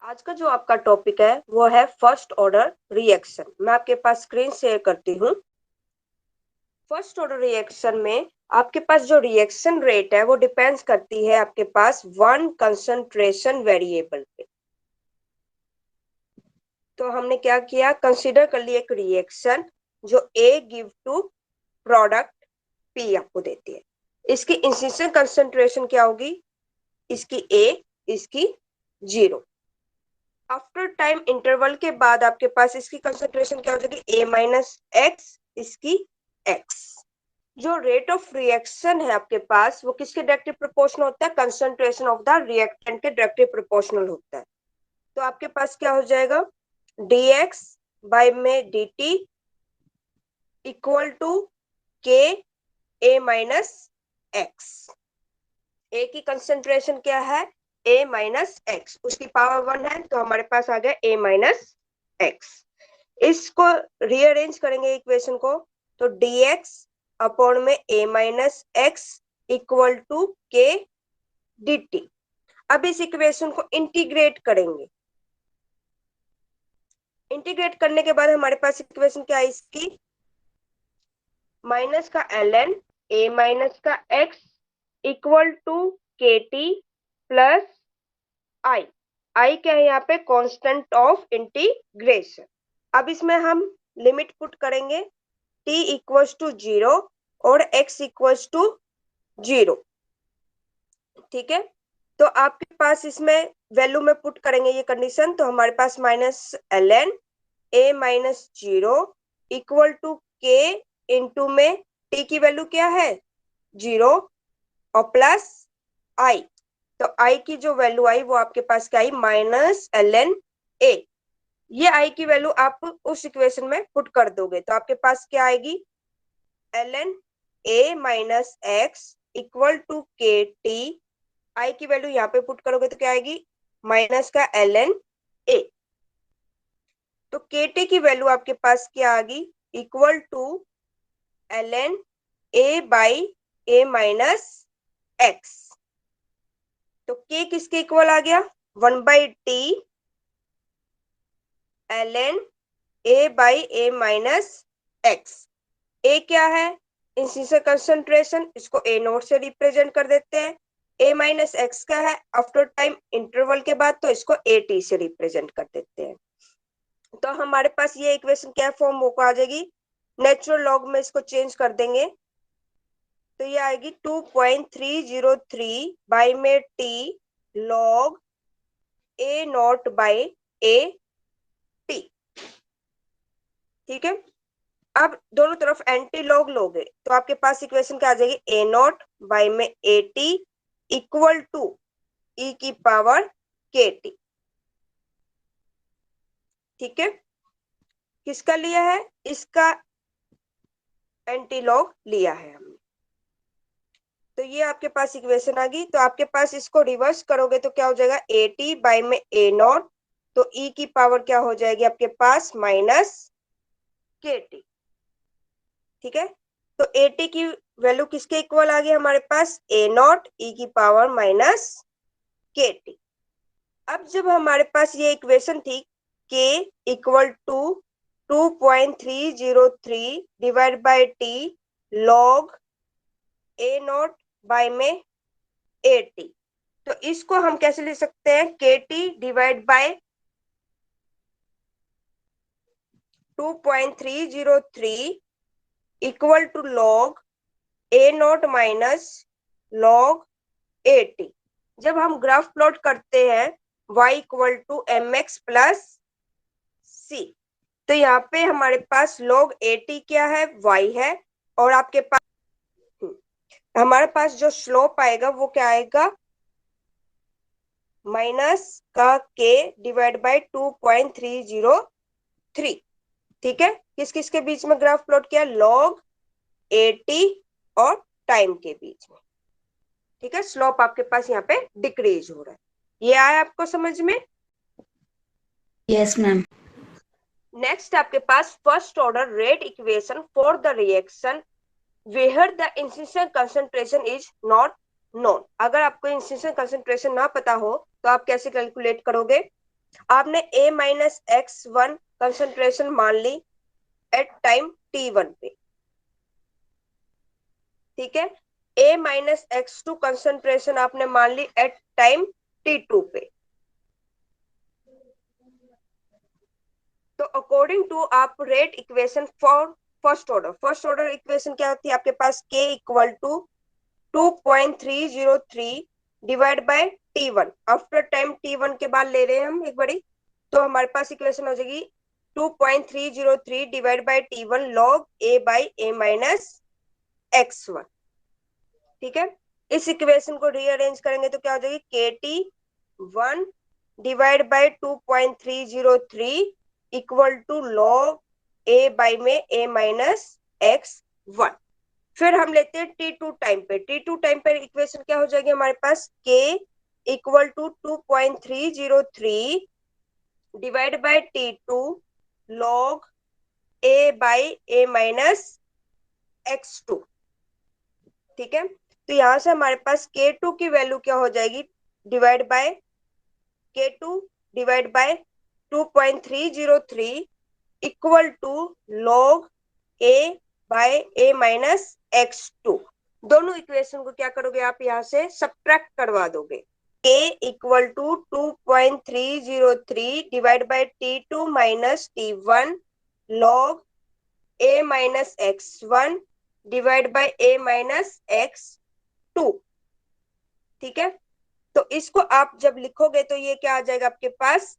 आज का जो आपका टॉपिक है वो है फर्स्ट ऑर्डर रिएक्शन। मैं आपके पास स्क्रीन शेयर करती हूँ। फर्स्ट ऑर्डर रिएक्शन में आपके पास जो रिएक्शन रेट है वो डिपेंड्स करती है आपके पास वन कंसंट्रेशन वेरिएबल पे। तो हमने क्या किया, कंसीडर कर लिया एक रिएक्शन जो ए गिव टू प्रोडक्ट पी आपको देती है। इसकी इनिशियल कंसंट्रेशन क्या होगी, इसकी ए, इसकी 0। आफ्टर टाइम इंटरवल के बाद आपके पास इसकी कंसंट्रेशन क्या हो जाएगी, ए माइनस एक्स, इसकी एक्स। जो रेट ऑफ रिएक्शन है आपके पास वो किसके डायरेक्टली प्रोपोर्शनल होता है, कंसंट्रेशन ऑफ द रिएक्टेंट के डायरेक्टली प्रोपोर्शनल होता है। तो आपके पास क्या हो जाएगा, dx बाय में dt इक्वल टू के ए माइनस एक्स। ए की कंसंट्रेशन क्या है, a माइनस एक्स, उसकी पावर 1 है तो हमारे पास आ गया a माइनस एक्स। इसको रीअरेंज करेंगे इक्वेशन को, तो dx अपॉन में a minus x equal to k dt। अब इस इक्वेशन को इंटीग्रेट करेंगे। इंटीग्रेट करने के बाद हमारे पास इक्वेशन क्या है, इसकी माइनस का ln a माइनस का x equal to k T plus आई। आई क्या है यहाँ पे, कांस्टेंट ऑफ इंटीग्रेशन। अब इसमें हम लिमिट पुट करेंगे, t इक्वल्स टू 0 और x इक्वल्स टू 0। ठीक है, तो आपके पास इसमें वैल्यू में पुट करेंगे ये कंडीशन, तो हमारे पास minus ln a minus 0 equal to के इंटू में t की वैल्यू क्या है 0 और प्लस i। तो i की जो वैल्यू आई वो आपके पास क्या आई, माइनस ln a। ये i की वैल्यू आप उस इक्वेशन में पुट कर दोगे तो आपके पास क्या आएगी, ln a minus x equal to k t. I की वैल्यू यहाँ पे पुट करोगे तो क्या आएगी, माइनस का ln a। तो के टी की वैल्यू आपके पास क्या आ गई, equal to ln a by a minus x. तो k किसके इक्वल आ गया, 1/t ln a by a minus x. a क्या है, इनिशियल कंसंट्रेशन, इसको a नोट से रिप्रेजेंट कर देते हैं। a माइनस एक्स का है आफ्टर टाइम इंटरवल के बाद, तो इसको a t से रिप्रेजेंट कर देते हैं। तो हमारे पास ये इक्वेशन क्या फॉर्म होकर आ जाएगी, नेचुरल लॉग में इसको चेंज कर देंगे तो ये आएगी 2.303 बाई में t log a naught by a t। ठीक है, अब दोनों तरफ एंटी लॉग लोगे तो आपके पास इक्वेशन क्या आ जाएगी, a नॉट बाई में a t equal to e की पावर के टी। ठीक है, किसका लिया है, इसका एंटी लॉग लिया है हमने। तो ये आपके पास इक्वेशन आ गई। तो आपके पास इसको रिवर्स करोगे तो क्या हो जाएगा, ए टी बाई में ए नॉट, तो ई की पावर क्या हो जाएगी आपके पास, माइनस के टी। ठीक है, तो ए टी की वैल्यू किसके इक्वल आ गई हमारे पास, ए नॉट ई की पावर माइनस के टी। अब जब हमारे पास ये इक्वेशन थी k equal to 2.303 divide by t log a naught by में ए टी, तो इसको हम कैसे लिख सकते हैं, k t divide by 2.303 equal to log a not minus log a t. जब हम ग्राफ प्लॉट करते हैं y equal to m x plus c, तो यहाँ पे हमारे पास लॉग ए टी क्या है, y है, और आपके पास हमारे पास जो स्लोप आएगा वो क्या आएगा, माइनस का k डिवाइड बाय 2.303। ठीक है, किस किस के बीच में ग्राफ प्लॉट किया, लॉग 80 और टाइम के बीच में। ठीक है, स्लोप आपके पास यहाँ पे डिक्रीज हो रहा है। ये आया आपको समझ में, यस मैम। नेक्स्ट आपके पास first order rate equation for the reaction where the initial concentration is not known. अगर आपको इनिशियल कंसंट्रेशन ना पता हो तो आप कैसे कैलकुलेट करोगे, आपने a माइनस x1 कंसंट्रेशन मान ली एट टाइम t1 पे, ठीक है। a माइनस x2 कंसंट्रेशन आपने मान ली एट टाइम t2 पे। तो अकॉर्डिंग टू आप rate equation for first order equation क्या होती है आपके पास, k equal to 2.303 divide by t1 after time t1 के बाद ले रहे हैं हम एक बड़ी, तो हमारे पास इक्वेशन हो जाएगी 2.303 divide by t1 log a by a minus x1, ठीक है। इस इक्वेशन को रीअरेंज करेंगे तो क्या हो जाएगी, KT1 divide by 2.303 equal to log a by में a माइनस x1। फिर हम लेते हैं t2 टाइम पे, t2 टाइम पे इक्वेशन क्या हो जाएगी हमारे पास, k equal to 2.303 divide by t2 log a by a minus x2, ठीक है। तो यहां से हमारे पास k2 की वैल्यू क्या हो जाएगी, divide by k2 divide by 2.303 equal to log a by a minus x2। दोनों इक्वेशन को क्या करोगे आप, यहां से सब्ट्रैक्ट करवा दोगे। k equal to 2.303 divide by t2 minus t1 log a minus x1 divide by a minus x2, ठीक है। तो इसको आप जब लिखोगे तो ये क्या आ जाएगा आपके पास,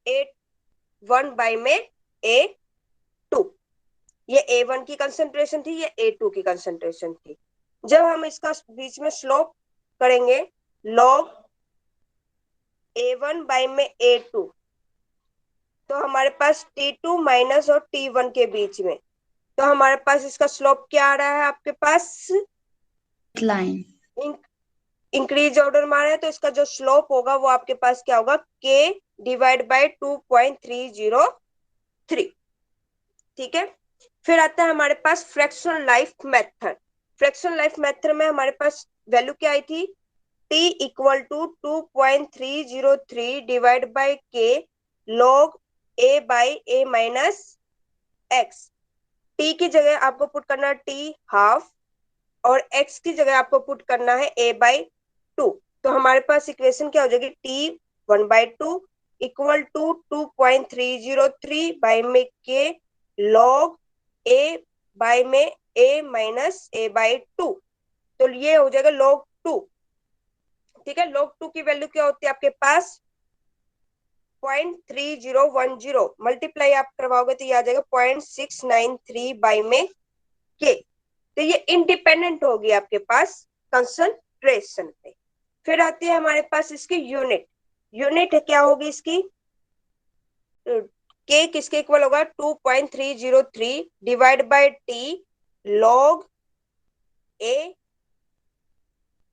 A1 बाई में A2। ये A1 की कंसंट्रेशन थी, ये A2 की कंसंट्रेशन थी। जब हम इसका बीच में स्लोप करेंगे लॉग A1 बाई में A2, तो हमारे पास T2 माइनस और T1 के बीच में, तो हमारे पास इसका स्लोप क्या आ रहा है आपके पास, लाइन इंक्रीज ऑर्डर मारे हैं, तो इसका जो स्लोप होगा वो आपके पास क्या होगा, k डिवाइड बाय 2.303, ठीक है। फिर आता है हमारे पास fractional life method. Fractional life method में हमारे पास वैल्यू क्या आई थी, t equal to 2.303 divide by k log a by a minus x। t की जगह आपको पुट करना t हाफ और x की जगह आपको पुट करना है a बाई 2। तो हमारे पास इक्वेशन क्या हो जाएगी, t1/2 इक्वल टू 2.303 बाई में k लॉग a बाई में a माइनस a बाई 2। तो ये हो जाएगा लॉग 2, ठीक है। लॉग 2 की वैल्यू क्या होती है आपके पास, 0.3010 मल्टीप्लाई आप करवाओगे तो ये आ जाएगा 0.693 बाई में k। तो ये इंडिपेंडेंट होगी आपके पास कंसंट्रेशन पे। फिर आती है हमारे पास इसकी यूनिट। यूनिट क्या होगी इसकी, k किसके इक्वल होगा, 2.303 divide by t log a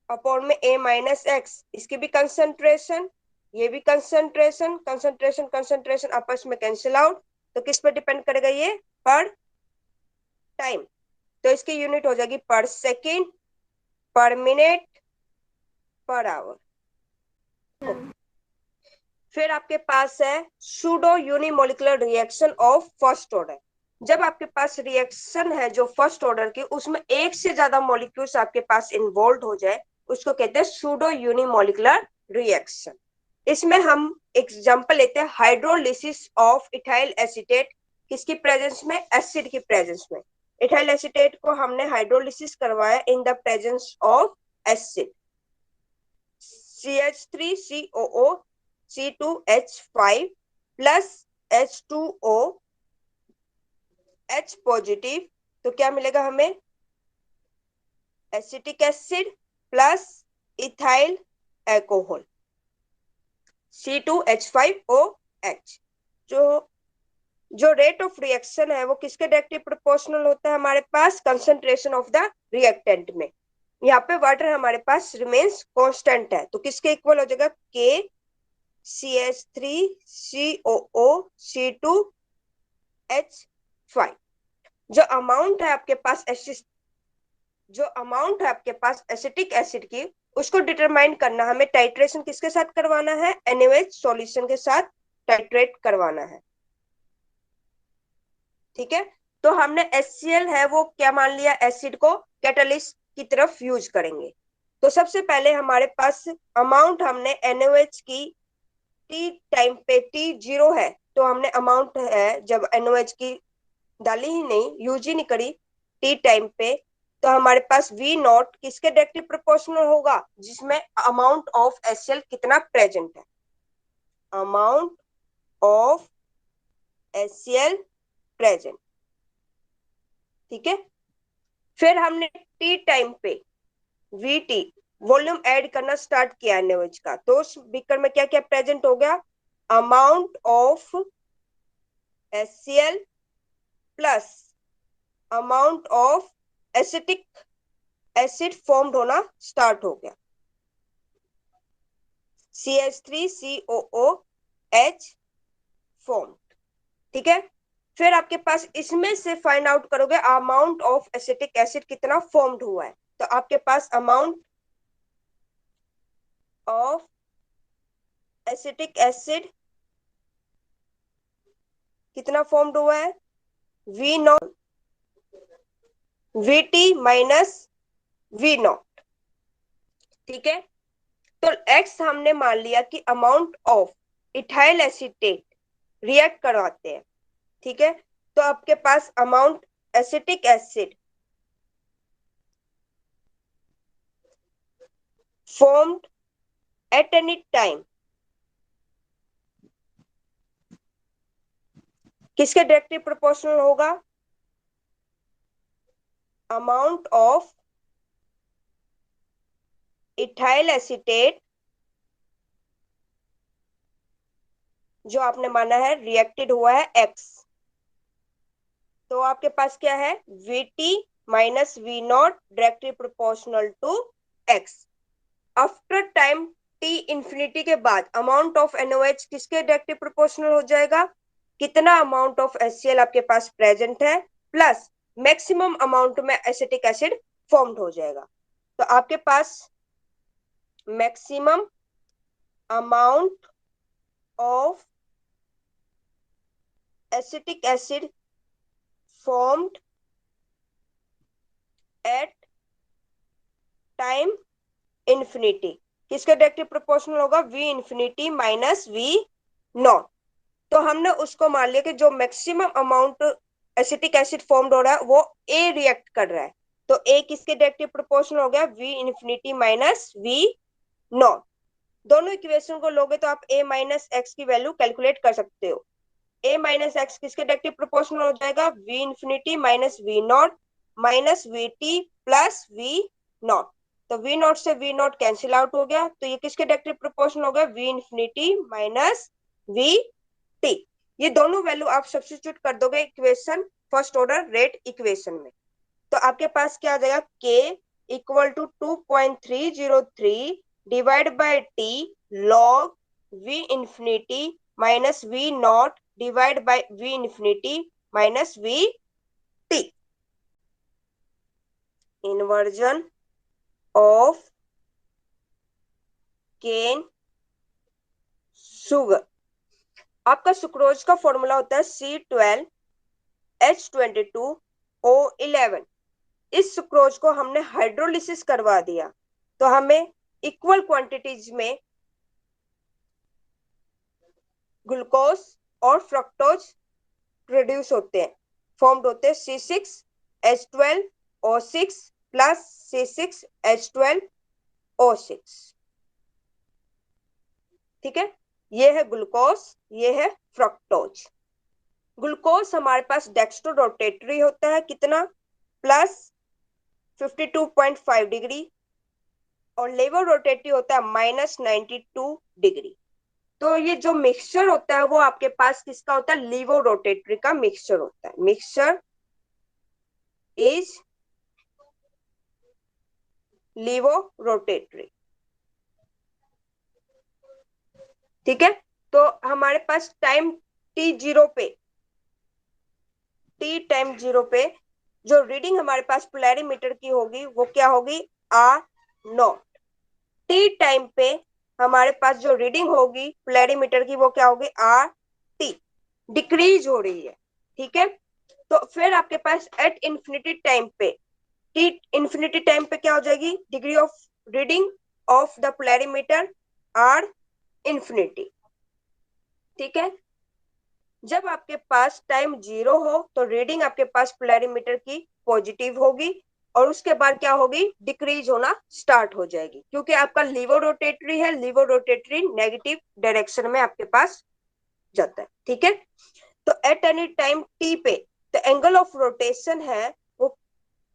upon में a माइनस x। इसकी भी कंसंट्रेशन, ये भी कंसंट्रेशन, कंसंट्रेशन कंसंट्रेशन आपस में कैंसिल आउट, तो किस पे डिपेंड करेगा ये, पर टाइम। तो इसकी यूनिट हो जाएगी पर सेकेंड, पर मिनट, पर आवर। फिर आपके पास है pseudo unimolecular reaction of first order. जब आपके पास रिएक्शन है जो फर्स्ट ऑर्डर की, उसमें एक से ज्यादा मॉलिक्यूल्स आपके पास इन्वॉल्व हो जाए, उसको कहते हैं सूडो यूनिमोलिकुलर रिएक्शन। इसमें हम एग्जांपल लेते हैं हाइड्रोलिसिस ऑफ इथाइल एसीटेट, किसकी प्रेजेंस में, एसिड की प्रेजेंस में। इथाइल एसीटेट को हमने हाइड्रोलिसिस करवाया in the presence of acid, CH3COO C2H5 plus H2O H positive, तो क्या मिलेगा हमें, acetic acid plus ethyl alcohol C2H5OH। जो जो रेट ऑफ रिएक्शन है वो किसके डायरेक्टली प्रोपोर्शनल होता है हमारे पास, कंसंट्रेशन ऑफ द रिएक्टेंट में। यहाँ पे वाटर हमारे पास रिमेन्स कांस्टेंट है, तो किसके इक्वल हो जाएगा, K CH3COO C2H5। जो अमाउंट है आपके पास एसिटिक एसिड की, उसको डिटरमाइन करना, हमें टाइट्रेशन किसके साथ करवाना है, NaOH सॉल्यूशन के साथ टाइट्रेट करवाना है। ठीक है, तो हमने HCl है वो क्या मान लिया, एसिड को कैटलिस्ट की तरफ यूज करेंगे। तो सबसे पहले हमारे पास अमाउंट हमने NaOH की टी टाइम पे T0 है, तो हमने अमाउंट है जब NaOH की डाली ही नहीं, यूज ही नहीं करी टी टाइम पे, तो हमारे पास V नॉट किसके डायरेक्टली प्रोपोर्शनल होगा, जिसमें अमाउंट ऑफ HCl कितना प्रेजेंट है, अमाउंट ऑफ HCl प्रेजेंट। ठीक है, फिर हमने टी टाइम पे VT वॉल्यूम ऐड करना स्टार्ट किया NaOH का, तो उस बीकर में क्या क्या प्रेजेंट हो गया, amount of HCl plus amount of acetic acid formed होना स्टार्ट हो गया, CH3COOH फॉर्म। ठीक है, फिर आपके पास इसमें से फाइंड आउट करोगे अमाउंट ऑफ एसिटिक एसिड कितना फॉर्म्ड हुआ है, तो आपके पास अमाउंट ऑफ एसिटिक एसिड कितना फॉर्म्ड हुआ है, V not VT minus V not. ठीक है, तो X हमने मान लिया कि amount of ethyl acetate react करवाते हैं। ठीक है, तो आपके पास amount acetic acid formed at any time किसके डायरेक्टली प्रोपोर्शनल होगा, अमाउंट ऑफ इथाइल एसीटेट जो आपने माना है रिएक्टेड हुआ है X, तो आपके पास क्या है, VT minus V not directly proportional to X। After time T infinity के बाद अमाउंट ऑफ NaOH किसके डायरेक्टली प्रोपोर्शनल हो जाएगा, कितना अमाउंट ऑफ HCl आपके पास प्रेजेंट है प्लस मैक्सिमम अमाउंट में एसिटिक एसिड फॉर्म्ड हो जाएगा, तो आपके पास maximum amount of acetic acid formed at time infinity किसके डायरेक्टली प्रोपोर्शनल होगा, V infinity minus V not. तो हमने उसको मान लिया कि जो maximum amount acetic acid formed हो रहा है वो A रिएक्ट कर रहा है, तो A किसके डायरेक्टली प्रोपोर्शनल हो गया, V infinity minus V not. दोनों इक्वेशन को लोगे तो आप A माइनस एक्स की वैल्यू कैलकुलेट कर सकते हो, A माइनस एक्स किसके डायरेक्टली प्रोपोर्शनल हो जाएगा, V infinity minus V not minus VT plus V not, तो V नॉट से V नॉट कैंसिल आउट हो गया, तो ये किसके डायरेक्टली प्रोपोर्शनल हो गया, V इंफिनिटी माइनस VT। ये दोनों वैल्यू आप सब्स्टिट्यूट कर दोगे equation first order rate equation में, तो आपके पास क्या आ जाएगा, K equal to 2.303 divide by T log V infinity minus V naught divide by V infinity minus VT, inversion of cane sugar. आपका सुक्रोज का फॉर्मूला होता है C12H22O11। इस सुक्रोज को हमने हाइड्रोलिसिस करवा दिया, तो हमें इक्वल क्वांटिटीज में ग्लूकोज और फ्रक्टोज प्रोड्यूस होते हैं, फॉर्म्ड होते हैं C6H12O6 प्लस C6H12O6। ठीक है, ये है ग्लूकोज, ये है फ्रक्टोज। ग्लूकोज हमारे पास डेक्स्ट्रो रोटेटरी होता है कितना, प्लस 52.5 डिग्री, और लेवो रोटेटरी होता है माइनस 92 डिग्री। तो ये जो मिक्सचर होता है वो आपके पास किसका होता है, लीवो रोटेटरी का मिक्सचर होता है, मिक्सचर इज लीवो रोटेटरी। ठीक है, तो हमारे पास टाइम T0 पे, T टाइम 0 पे जो रीडिंग हमारे पास पोलैरिमीटर की होगी वो क्या होगी, R नॉट। टी टाइम पे हमारे पास जो रीडिंग होगी पोलैरिमीटर की वो क्या होगी, आर टी, डिक्रीज हो रही है। ठीक है, तो फिर आपके पास एट इंफिनिटी टाइम पे, टी इंफिनिटी टाइम पे क्या हो जाएगी, degree of reading of the polarimeter are infinity. ठीक है, जब आपके पास टाइम 0 हो तो रीडिंग आपके पास पोलैरिमीटर की पॉजिटिव होगी और उसके बाद क्या होगी, डिक्रीज होना स्टार्ट हो जाएगी, क्योंकि आपका लीवो रोटेटरी है, लीवो रोटेटरी नेगेटिव डायरेक्शन में आपके पास जाता है। ठीक है, तो एट एनी टाइम टी पे द एंगल ऑफ रोटेशन है वो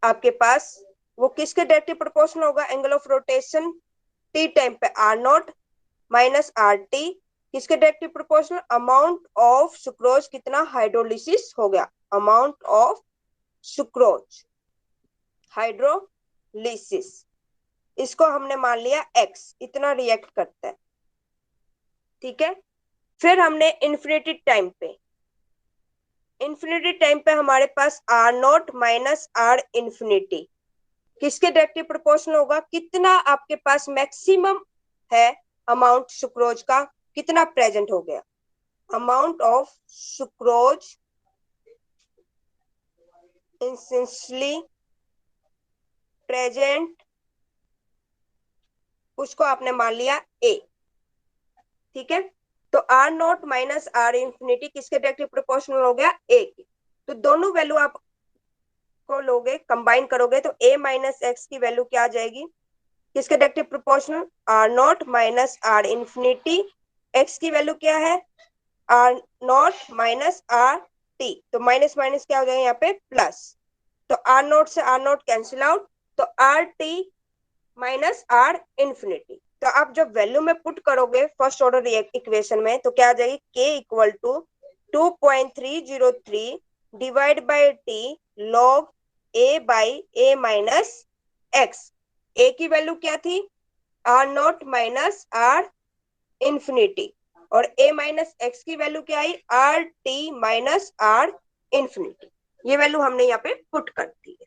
आपके पास वो किसके डायरेक्टली प्रोपोर्शनल होगा, angle of rotation t time पे r not minus r t, किसके directly proportional, amount of sucrose कितना हाइड्रोलिसिस हो गया, अमाउंट ऑफ सुक्रोज हाइड्रोलिसिस, इसको हमने मान लिया x, इतना रिएक्ट करता है। ठीक है, फिर हमने इन्फिनिटी टाइम पे, इन्फिनिटी टाइम पे हमारे पास r not minus r infinity किसके डायरेक्टली प्रोपोर्शनल होगा, कितना आपके पास मैक्सिमम है अमाउंट सुक्रोज का, कितना प्रेजेंट हो गया, अमाउंट ऑफ सुक्रोज इंसेंसली प्रेजेंट, उसको आपने मान लिया ए। ठीक है, तो r not minus r infinity किसके डायरेक्टली प्रोपोर्शनल हो गया, ए की, तो दोनों वैल्यू आप को लोगे कंबाइन करोगे तो a माइनस एक्स की वैल्यू क्या आ जाएगी, किसके directly proportional, r not minus r infinity, x की वैल्यू क्या है, r not minus r t, तो माइनस माइनस क्या हो जाएगा यहाँ पे प्लस, तो आर नॉट से आर नॉट कैंसिल आउट, तो r t minus r infinity, तो आप जब वैल्यू में पुट करोगे फर्स्ट ऑर्डर इक्वेशन में तो क्या आ जाएगी, k equal to 2.303 divide by t log a by a minus x, a की वैल्यू क्या थी, r not minus r infinity, और a माइनस एक्स की वैल्यू क्या आई, r t minus r infinity, ये वैल्यू हमने यहाँ पे पुट कर दी है।